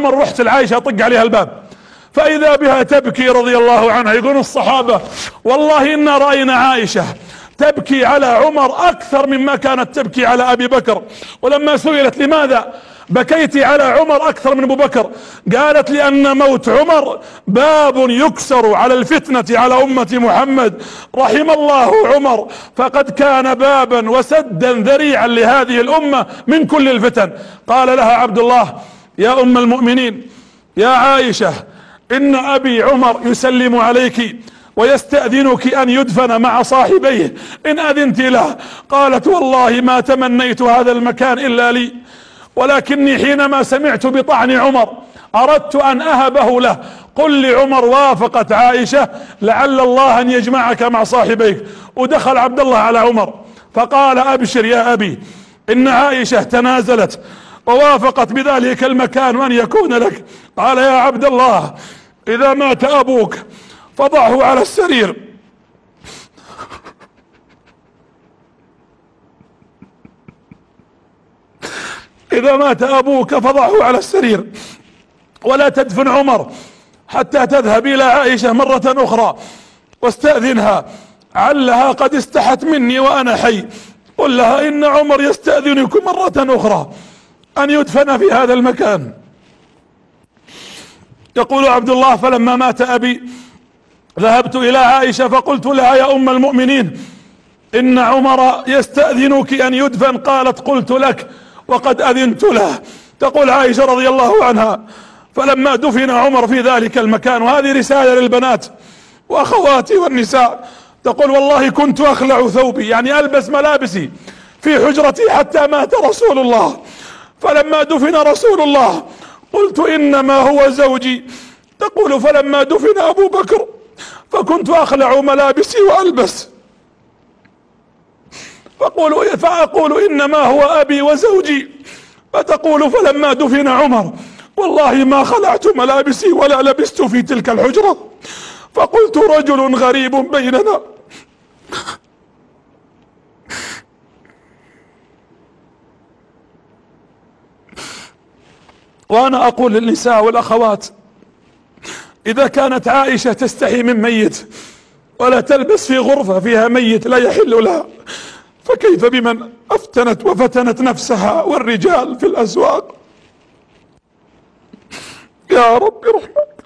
عمر رحت لعائشة اطق عليها الباب فاذا بها تبكي رضي الله عنها. يقول الصحابة والله انا رأينا عائشة تبكي على عمر اكثر مما كانت تبكي على ابي بكر. ولما سئلت لماذا بكيت على عمر اكثر من ابو بكر، قالت لان موت عمر باب يكسر على الفتنة على امة محمد، رحم الله عمر فقد كان بابا وسدا ذريعا لهذه الامة من كل الفتن. قال لها عبد الله يا ام المؤمنين يا عائشة ان ابي عمر يسلم عليك ويستأذنك ان يدفن مع صاحبيه ان اذنت له. قالت والله ما تمنيت هذا المكان الا لي، ولكني حينما سمعت بطعن عمر اردت ان اهبه له. قل لعمر وافقت عائشة لعل الله ان يجمعك مع صاحبيك. ودخل عبد الله على عمر فقال ابشر يا ابي ان عائشة تنازلت ووافقت بذلك المكان وان يكون لك. قال يا عبد الله اذا مات ابوك فضعه على السرير اذا مات ابوك فضعه على السرير ولا تدفن عمر حتى تذهب الى عائشة مرة اخرى واستأذنها علها قد استحت مني وانا حي. قل لها ان عمر يستأذنكم مرة اخرى ان يدفن في هذا المكان. يقول عبد الله فلما مات ابي ذهبت الى عائشة فقلت لها يا ام المؤمنين ان عمر يستأذنك ان يدفن. قالت قلت لك وقد اذنت له. تقول عائشة رضي الله عنها فلما دفن عمر في ذلك المكان، وهذه رسالة للبنات واخواتي والنساء، تقول والله كنت اخلع ثوبي يعني البس ملابسي في حجرتي حتى مات رسول الله، فلما دفن رسول الله قلت انما هو زوجي. تقول فلما دفن ابو بكر فكنت اخلع ملابسي والبس فاقول انما هو ابي وزوجي. فتقول فلما دفن عمر والله ما خلعت ملابسي ولا لبست في تلك الحجرة، فقلت رجل غريب بيننا. وانا اقول للنساء والاخوات اذا كانت عائشة تستحي من ميت ولا تلبس في غرفة فيها ميت لا يحل لها، فكيف بمن افتنت وفتنت نفسها والرجال في الاسواق؟ يا رب رحمك.